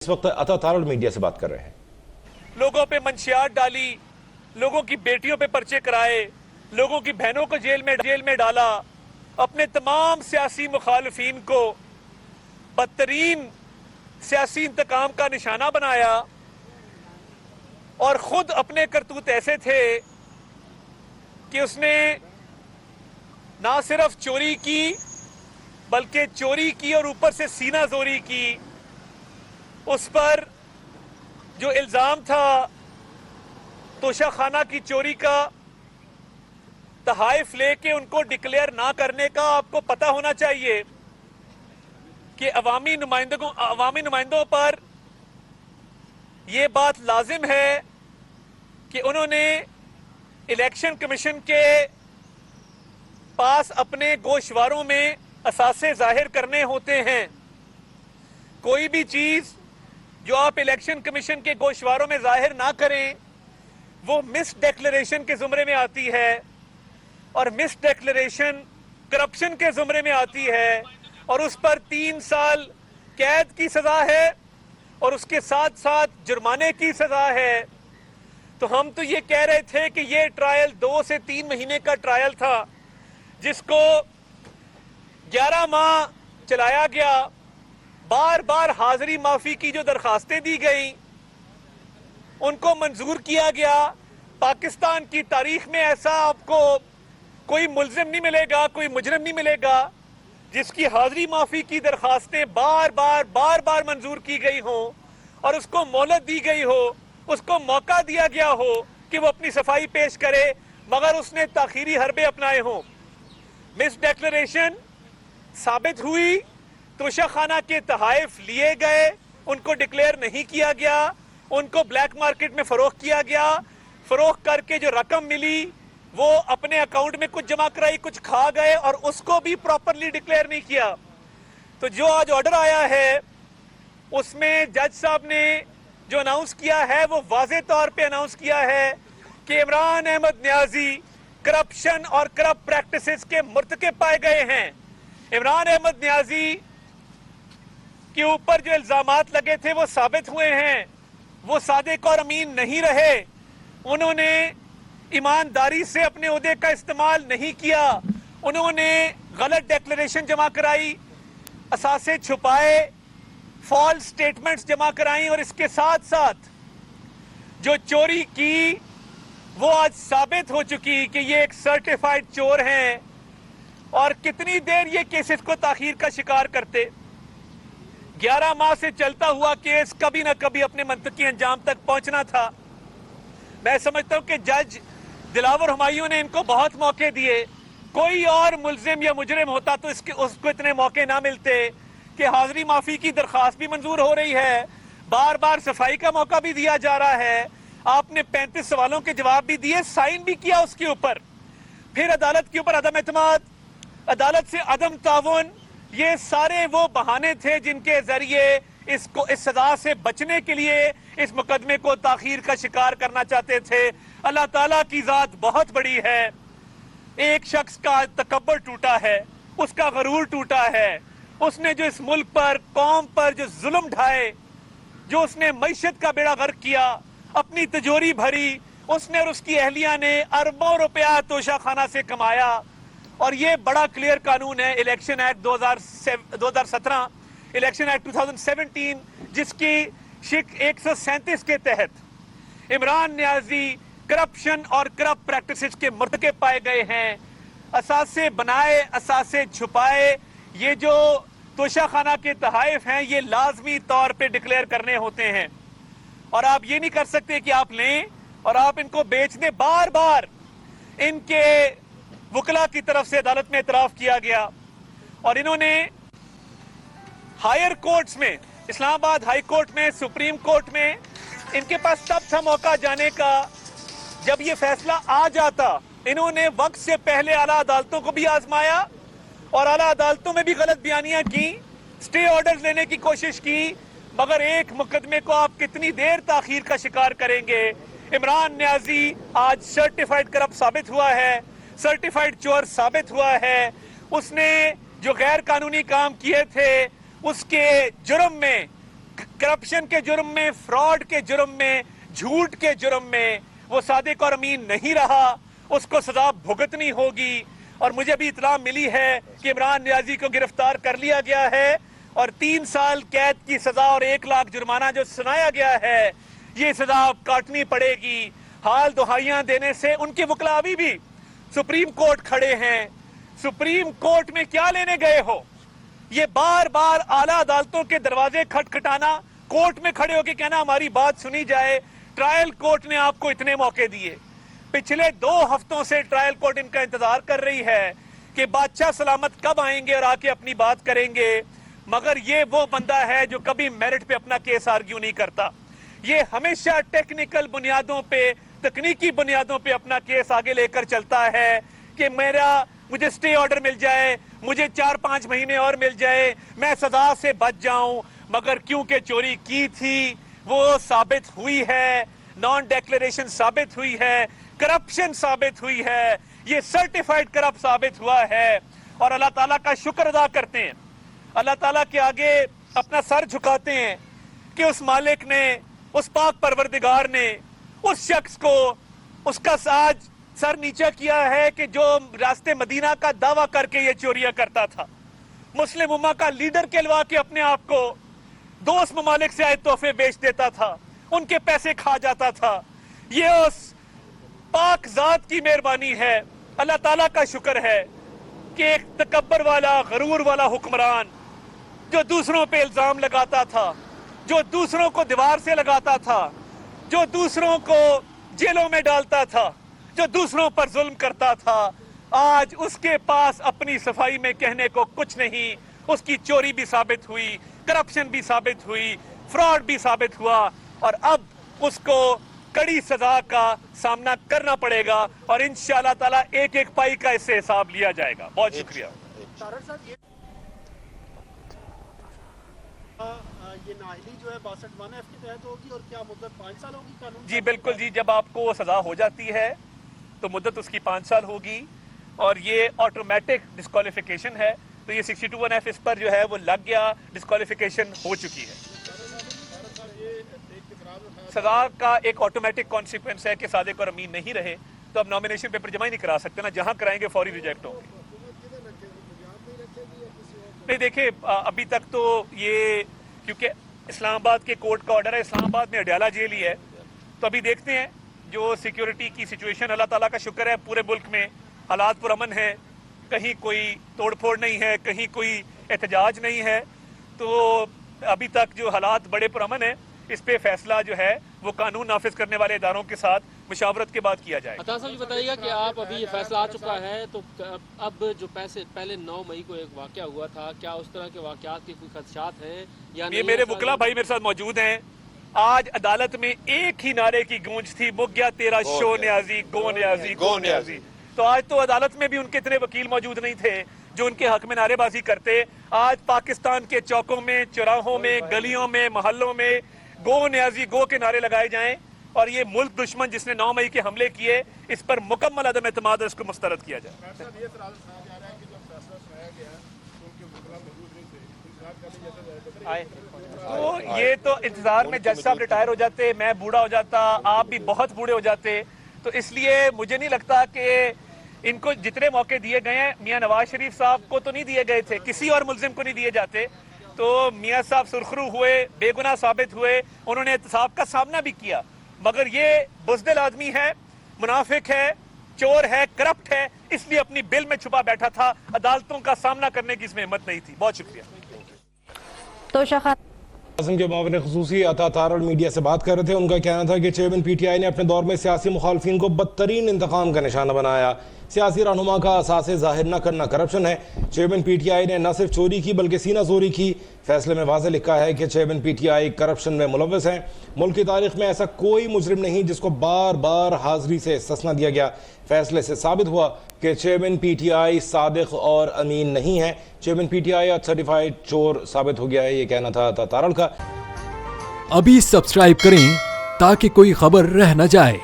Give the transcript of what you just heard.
اس وقت عطا تارل میڈیا سے بات کر رہے ہیں۔ لوگوں پہ منشیات ڈالی، لوگوں کی بیٹیوں پہ پرچے کرائے، لوگوں کی بہنوں کو جیل میں ڈالا، اپنے تمام سیاسی مخالفین کو بدترین سیاسی انتقام کا نشانہ بنایا، اور خود اپنے کرتوت ایسے تھے کہ اس نے نہ صرف چوری کی بلکہ چوری کی اور اوپر سے سینہ زوری کی۔ اس پر جو الزام تھا توشہ خانہ کی چوری کا، تحائف لے کے ان کو ڈکلیئر نہ کرنے کا، آپ کو پتہ ہونا چاہیے کہ عوامی نمائندوں پر یہ بات لازم ہے کہ انہوں نے الیکشن کمیشن کے پاس اپنے گوشواروں میں اثاثے ظاہر کرنے ہوتے ہیں۔ کوئی بھی چیز جو آپ الیکشن کمیشن کے گوشواروں میں ظاہر نہ کریں وہ مس ڈیکلریشن کے زمرے میں آتی ہے، اور مس ڈیکلریشن کرپشن کے زمرے میں آتی ہے، اور اس پر 3 سال قید کی سزا ہے اور اس کے ساتھ ساتھ جرمانے کی سزا ہے۔ تو ہم تو یہ کہہ رہے تھے کہ یہ ٹرائل 2 سے 3 مہینے کا ٹرائل تھا، جس کو 11 ماہ چلایا گیا، بار بار حاضری معافی کی جو درخواستیں دی گئیں ان کو منظور کیا گیا۔ پاکستان کی تاریخ میں ایسا آپ کو کوئی ملزم نہیں ملے گا، کوئی مجرم نہیں ملے گا جس کی حاضری معافی کی درخواستیں بار بار منظور کی گئی ہوں، اور اس کو مہلت دی گئی ہو، اس کو موقع دیا گیا ہو کہ وہ اپنی صفائی پیش کرے، مگر اس نے تاخیری حربے اپنائے ہوں۔ مس ڈیکلریشن ثابت ہوئی، توشہ خانہ کے تحائف لیے گئے، ان کو ڈکلیئر نہیں کیا گیا، ان کو بلیک مارکیٹ میں فروخت کیا گیا، فروخت کر کے جو رقم ملی وہ اپنے اکاؤنٹ میں کچھ جمع کرائی، کچھ کھا گئے، اور اس کو بھی پراپرلی ڈکلیئر نہیں کیا۔ تو جو آج آرڈر آیا ہے اس میں جج صاحب نے جو اناؤنس کیا ہے وہ واضح طور پہ اناؤنس کیا ہے کہ عمران احمد نیازی کرپشن اور کرپٹ پریکٹسز کے مرتکب پائے گئے ہیں۔ عمران احمد نیازی کے اوپر جو الزامات لگے تھے وہ ثابت ہوئے ہیں، وہ صادق اور امین نہیں رہے، انہوں نے ایمانداری سے اپنے عہدے کا استعمال نہیں کیا، انہوں نے غلط ڈیکلریشن جمع کرائی، اثاثے چھپائے، فالس سٹیٹمنٹس جمع کرائیں، اور اس کے ساتھ ساتھ جو چوری کی وہ آج ثابت ہو چکی کہ یہ ایک سرٹیفائیڈ چور ہیں۔ اور کتنی دیر یہ کیسز کو تاخیر کا شکار کرتے؟ 11 ماہ سے چلتا ہوا کیس کبھی نہ کبھی اپنے منطقی انجام تک پہنچنا تھا۔ میں سمجھتا ہوں کہ جج دلاور ہمایوں نے ان کو بہت موقع دیے، کوئی اور ملزم یا مجرم ہوتا تو اس کو اتنے موقع نہ ملتے کہ حاضری معافی کی درخواست بھی منظور ہو رہی ہے، بار بار صفائی کا موقع بھی دیا جا رہا ہے، آپ نے 35 سوالوں کے جواب بھی دیے، سائن بھی کیا اس کے اوپر، پھر عدالت کے اوپر عدم اعتماد، عدالت سے عدم تعاون، یہ سارے وہ بہانے تھے جن کے ذریعے اس سزا سے بچنے کے لیے اس مقدمے کو تاخیر کا شکار کرنا چاہتے تھے۔ اللہ تعالیٰ کی ذات بہت بڑی ہے، ایک شخص کا تکبر ٹوٹا ہے، اس کا غرور ٹوٹا ہے، اس نے جو اس ملک پر، قوم پر جو ظلم ڈھائے، جو اس نے معیشت کا بیڑا غرق کیا، اپنی تجوری بھری، اس نے اور اس کی اہلیہ نے اربوں روپیہ توشہ خانہ سے کمایا۔ اور یہ بڑا کلیئر قانون ہے الیکشن ایکٹ 2017، الیکشن ایکٹ 2017، جس کی شق 137 کے تحت عمران نیازی کرپشن اور کرپٹ پریکٹسز کے مرتکب پائے گئے ہیں۔ اثاثے بنائے، اثاثے چھپائے، یہ جو توشہ خانہ کے تحائف ہیں یہ لازمی طور پہ ڈکلیئر کرنے ہوتے ہیں، اور آپ یہ نہیں کر سکتے کہ آپ لیں اور آپ ان کو بیچ دیں۔ بار بار ان کے وکلا کی طرف سے عدالت میں اعتراف کیا گیا، اور انہوں نے ہائر کورٹس میں، اسلام آباد ہائی کورٹ میں، سپریم کورٹ میں، ان کے پاس تب تھا موقع جانے کا جب یہ فیصلہ آ جاتا۔ انہوں نے وقت سے پہلے اعلیٰ عدالتوں کو بھی آزمایا اور اعلیٰ عدالتوں میں بھی غلط بیانیاں کی، سٹے آرڈرز لینے کی کوشش کی، مگر ایک مقدمے کو آپ کتنی دیر تاخیر کا شکار کریں گے؟ عمران نیازی آج سرٹیفائیڈ کرپٹ ثابت ہوا ہے، سرٹیفائیڈ چور ثابت ہوا ہے، اس نے جو غیر قانونی کام کیے تھے اس کے جرم میں करप्शन के जुर्म में, फ्रॉड के जुर्म में, झूठ के जुर्म में वो सादिक और अमीन नहीं रहा, उसको सजा भुगतनी होगी। और मुझे भी इतला मिली है कि इमरान नियाजी को गिरफ्तार कर लिया गया है और 3 साल कैद की सजा और 1 लाख जुर्माना जो सुनाया गया है, ये सजा काटनी पड़ेगी। हाल दुहाइयां देने से उनके वकील अभी भी सुप्रीम कोर्ट खड़े हैं। सुप्रीम कोर्ट में क्या लेने गए हो? ये बार बार आला अदालतों के दरवाजे खटखटाना, कोर्ट में खड़े होकर कहना हमारी बात सुनी जाए। ट्रायल कोर्ट ने आपको इतने मौके दिए, पिछले 2 हफ्तों से ट्रायल कोर्ट इनका इंतजार कर रही है कि बादशाह सलामत कब आएंगे और आके अपनी बात करेंगे, मगर ये वो बंदा है जो कभी मेरिट पे अपना केस आर्ग्यू नहीं करता। ये हमेशा टेक्निकल बुनियादों पे, तकनीकी बुनियादों पे अपना केस आगे लेकर चलता है कि मुझे स्टे ऑर्डर मिल जाए, मुझे 4-5 महीने और मिल जाए, मैं सजा से बच जाऊं। मगर क्योंकि चोरी की थी वो साबित हुई है, नॉन डेक्लेरेशन साबित हुई है, करप्शन साबित हुई है, ये सर्टिफाइड करप्ट साबित हुआ है। और अल्लाह ताला का शुक्र अदा करते हैं, अल्लाह ताला के आगे अपना सर झुकाते हैं कि उस मालिक ने, उस पाक परवरदिगार ने उस शख्स को उसका साज सर नीचा किया है कि जो रास्ते मदीना का दावा करके ये चोरियां करता था, मुस्लिम उम्मा का लीडर कहलवा के अपने आप को दोस्त ममालिक से आए तोहफे बेच देता था, उनके पैसे खा जाता था। ये उस पाक जात की मेहरबानी है, अल्लाह ताला का शुक्र है कि एक तकब्बर वाला, गरूर वाला हुक्मरान जो दूसरों पे इल्जाम लगाता था, जो दूसरों को दीवार से लगाता था, जो दूसरों को जेलों में डालता था, जो दूसरों पर जुल्म करता था, आज उसके पास अपनी सफाई में कहने को कुछ नहीं। उसकी चोरी भी साबित हुई, करप्शन भी साबित हुई, फ्रॉड भी साबित हुआ और अब उसको कड़ी सजा का सामना करना पड़ेगा और इंशाअल्लाह ताला एक एक पाई का इससे हिसाब लिया जाएगा। बहुत शुक्रिया। ये नाअहली जो है 62(1) के तहत होगी और क्या मुद्दत 5 साल होगी कानून? जी बिल्कुल जी, जब आपको सजा हो जाती है तो मुद्दत उसकी 5 साल होगी और ये ऑटोमेटिक डिस्क्वालिफिकेशन है। तो ये 62(1) इस पर जो है वो लग गया, डिस्क्वालिफिकेशन हो चुकी है। सजा का एक ऑटोमेटिक कॉन्सिक्वेंस है कि सादिक और अमीन नहीं रहे तो अब नॉमिनेशन पेपर जमा ही नहीं करा सकते ना, जहां कराएंगे फौरी रिजेक्ट होंगे। नहीं देखिए, अभी तक तो ये क्योंकि इस्लामाबाद के कोर्ट का ऑर्डर है, इस्लामाबाद में अडयाला जेल ही है, तो अभी देखते हैं जो सिक्योरिटी की सिचुएशन, अल्लाह ताला का शुक्र है पूरे मुल्क में हालात पुरअमन है, कहीं कोई तोड़फोड़ नहीं है, कहीं कोई एहतजाज नहीं है। तो अभी तक जो हालात बड़े पुरअमन है, इस पे फैसला जो है वो कानून नाफिज करने वाले इदारों के साथ मुशावरत के बाद किया जाएगा। अता साहब, ये बताइएगा कि आप अभी ये फैसला आ चुका है तो अब जो पहले 9 मई को एक वाकया हुआ था, क्या उस तरह के वाकयात के कोई खदशात हैं या ये नहीं? मेरे वकला भाई मेरे साथ मौजूद हैं। आज अदालत में एक ही नारे की गूंज थी, मुक गया तेरा शो न्याजी, गो न्याजी, गो न्याजी। तो आज तो अदालत में भी उनके इतने वकील मौजूद नहीं थे जो उनके हक में नारेबाजी करते। आज पाकिस्तान के चौकों में, चौराहों में, गलियों में, मोहल्लों में गो न्याजी, गो के नारे लगाए जाएं और ये मुल्क दुश्मन जिसने 9 मई के हमले किए, इस पर मुकम्मल अदम एतमाद इसको मुस्तरद किया जाए। तो ये तो इंतजार में जज साहब रिटायर हो जाते, मैं बूढ़ा हो जाता, आप भी बहुत बूढ़े हो जाते, तो इसलिए मुझे नहीं लगता कि इनको जितने मौके दिए गए हैं, मियां नवाज शरीफ साहब को तो नहीं दिए गए थे, किसी और मुल्जिम को नहीं दिए जाते। तो मियां साहब सुरखरू हुए, बेगुनाह साबित हुए, उन्होंने एहतसाब का सामना भी किया, मगर ये बुज़दिल आदमी है, मुनाफिक है, चोर है, करप्ट है, इसलिए अपनी बिल में छुपा बैठा था, अदालतों का सामना करने की इसमें हिम्मत नहीं थी। बहुत शुक्रिया। तो के मामले खुसूसी अता तारड़ मीडिया से बात कर रहे थे। उनका कहना था कि चेयरमैन PTI ने अपने दौर में सियासी मुखालफिन को बदतरीन इंतकाम का निशाना बनाया। सियासी रहनुमा का असासे जाहिर न करना करप्शन है। चेयरमैन PTI ने न सिर्फ चोरी की बल्कि सीना जोरी की। फैसले में वाज़ेह लिखा है कि चेयरमैन PTI करप्शन में मुलव्वस हैं। मुल्क की तारीख में ऐसा कोई मुजरिम नहीं जिसको बार बार हाजिरी से इस्तिस्ना दिया गया। फैसले से साबित हुआ कि चेयरमैन PTI सादिक और अमीन नहीं है। चेयरमैन PTI सर्टिफाइड चोर साबित हो गया है। ये कहना था अता तारड़ का। अभी सब्सक्राइब करें ताकि कोई खबर रह न जाए।